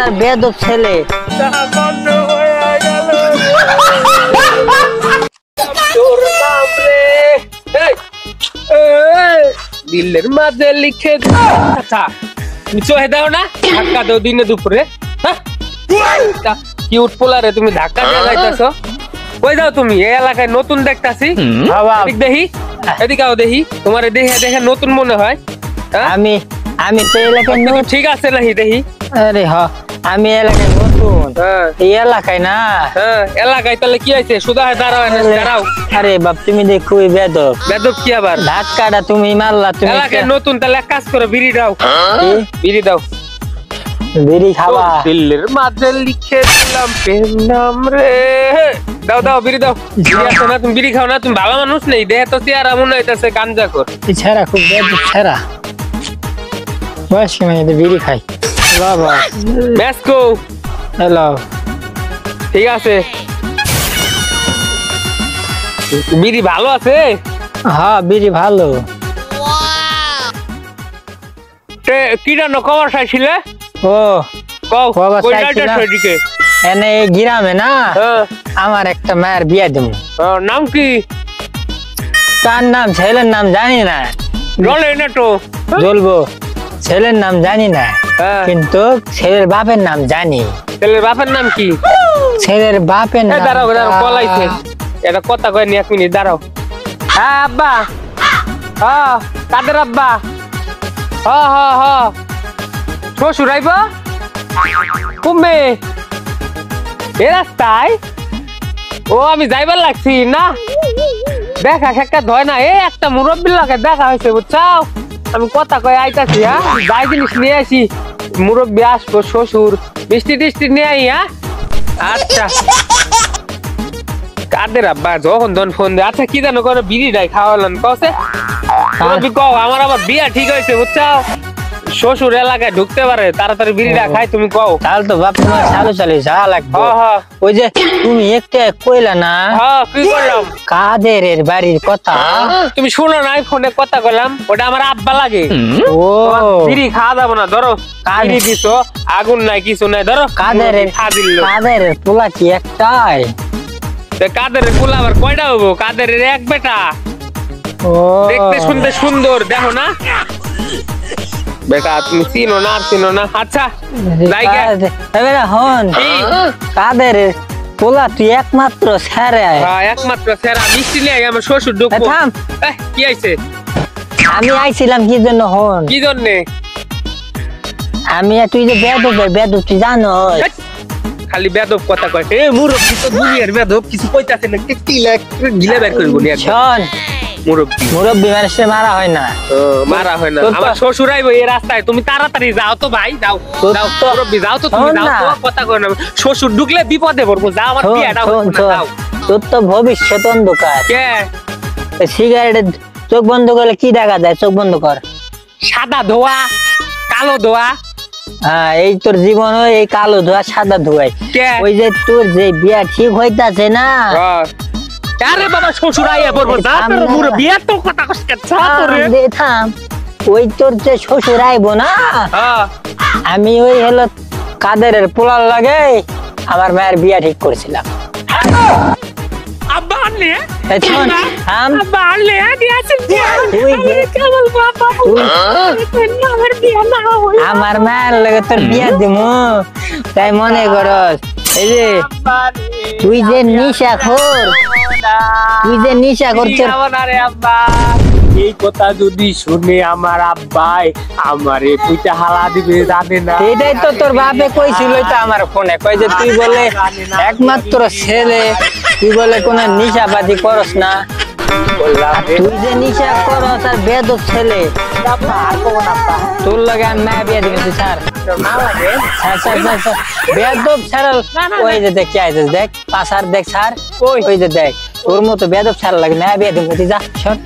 তার বেয়াদব ছেলে। দিলের মাঝে লিখে তুমি চোহে দাও না, ধাক্কা দাও দিনে দুপুরে। কিউট পোলারে তুমি ধাক্কা দিয়ে যাইতেছো, কই যাও তুমি? এই এলাকায় নতুন দেখতাছি, দেখি এদিকে দেখি তোমার দেখে দেখে নতুন মনে হয়। আমি আমি তো এলাকায় ঠিক আছে নাহি দেখি। আরে হ, আমি এলাকায় নতুন, এই এলাকায় না। এলাকায় তাহলে কি হয়েছে? সুদা দাঁড়াও দাঁড়াও। আরে বাপ তুমি দেখো বেদব বেদব কি আবার? ধাক্কাটা তুমি মারলা। তুমি এলাকায় নতুন, তাহলে এক কাজ করো, বিড়ি দাও। বিড়ি দাও, বিড়ি খাবা? দিলের মাঝে লিখে দিলাম প্রেম নাম রে। দাও দাও বিড়ি দাও। বিড়ি আছে না? তুমি বিড়ি খাও না? তুমি ভালো মানুষ নেই, দেহে তো চেহারা মনে হইতেছে গাঞ্জা কর। ছেড়া খুব বেদব ছেড়া, বয়স্ক মেয়েদের বিড়ি খাই। বাবা মেসকো হ্যালো, ঠিক আছে। বিড়ি ভালো আছে? হ্যাঁ বিড়ি ভালো। কি জানো খবর চাইছিলে? ও কও এনে এই গ্রামে না আমার একটা মায়ের বিয়া দেব। নাম কি? তার নাম, ছেলের নাম জানি না। জলে না তো জ্বলবো, ছেলের নাম জানি না, কিন্তু ছেলের বাপের নাম জানি। ছেলের বাপের নাম কি? ছেলের বাপের নাম দাঁড়াও দাঁড়াও, বলাইছে এটা কথা কয় নি, 1 মিনিট দাঁড়াও। হ্যাঁ আব্বা, হ্যাঁ কাদের আব্বা? হ্যাঁ হ্যাঁ হ্যাঁ, শ্বশুর আইব কমবে এ রাস্তায়। ও আমি যাইবার লাগছি না, দেখা সাক্ষাৎ হয় না। এই একটা মুরব্বীর লাগে দেখা হয়েছে বুঝছাও, আমি কথা কয়ে আইতাছি। হ্যাঁ যাই জিনিস নিয়ে আসি, মুরব্বী আসবো, শ্বশুর মিষ্টি টিষ্টি নিয়ে আই। হ্যাঁ আচ্ছা, কাদের আব্বা যখন তখন ফোন দে। আচ্ছা কি জানো করে বিড়ি ডাই খাওয়ালেন কসে? কও আমার আবার বিয়া ঠিক হয়েছে বুঝছাও, শ্বশুর এলাকায় ঢুকতে পারে, তাড়াতাড়ি বিড়িটা খাই। তুমি কও। তাহলে তো বাপ তোমার চালু চালু যা লাগবে। ওই যে তুমি একটা কইলা না, কি করলাম? কাদের বাড়ির কথা তুমি শুনো না, ফোনে কথা কইলাম, ওটা আমার আব্বা লাগে। ও বিড়ি খাওয়া যাবো না, ধরো বিড়ি দিছো, আগুন নাই কিছু নাই, ধরো। কাদের পোলা কি একটাই? কাদের পোলা আবার কয়টা হবো? কাদের এক বেটা, ও দেখতে শুনতে সুন্দর, দেখো না বেটা? তুমি চিনো না আর চিনো না? আচ্ছা হন, কাদের পোলা তুই একমাত্র ছেড়ে? একমাত্র ছেড়া। মিষ্টি নিয়ে আমার শ্বশুর ঢুকবো। কি আইছে? আমি আইছিলাম কি জন্য হন? কি জন্যে? আমি তুই যে বেদব বেদব তুই জানো, খালি বেদব কথা কয়। এ মুরব্বি তো দুনিয়ার বেদব, কিছু কইতাছে না, গিলে বের করে বলি। শোন মুরব্বি মুরব্বি মানুষের মারা হয় না, মারা হয় না। আমার শ্বশুর আইব এই রাস্তায়, তুমি তাড়াতাড়ি যাও তো ভাই, যাও যাও মুরব্বি, যাও তো তুমি, যাও তো, কথা কয় না। শ্বশুর ঢুকলে বিপদে পড়বো, যাও আমার বিয়েটা হচ্ছে না, যাও। তোর তো ভবিষ্যৎ অন্ধকার। কে? সিগারেটের চোখ বন্ধ করলে কি দেখা যায়? চোখ বন্ধ কর, সাদা ধোয়া, কালো ধোয়া। হ্যাঁ এই তোর জীবন এই কালো ধোয়া সাদা ধোয়াই। ওই যে তোর যে বিয়া ঠিক হইতাছে না, আরে বাবা শ্বশুর আইয়া পড়বো, যা তোর মুরব্বি এত কথা কস কে? থাম, ওই তোর যে শ্বশুর আইবো না, আমি ওই হলো কাদের পোলার লাগে আমার মায়ের বিয়া ঠিক করেছিলাম। আব্বা আনলে? আব্বা আনলে আমার মায়ের লাগে তোর বিয়া দিমু, তাই মনে করস? এই যে তুই যে নিশা খোর, তুই যে নিশা করছিস। এই কথা যদি শুনে আমার আব্বাই আমারে পুইটা হালা দিবে, জানে না? এটাই তো তোর বাপে কইছিল তো আমার ফোনে, কই যে তুই বলে একমাত্র ছেলে, তুই বলে কোনো নিশাবাদি করস না, তুই যে নিশা করস আর বেদব ছেলে, তোর লগে আমি মায়া বিয়া দিবি। তুই ছাড় বেদব ছাড়াল। ওই যে দেখ কি আইছিস, দেখ পাশার দেখ ছাড়, ওই যে দেখ তোর মতো বেদব ছাড়া লাগে মায়া বিয়া দিবি। তুই যা শোন।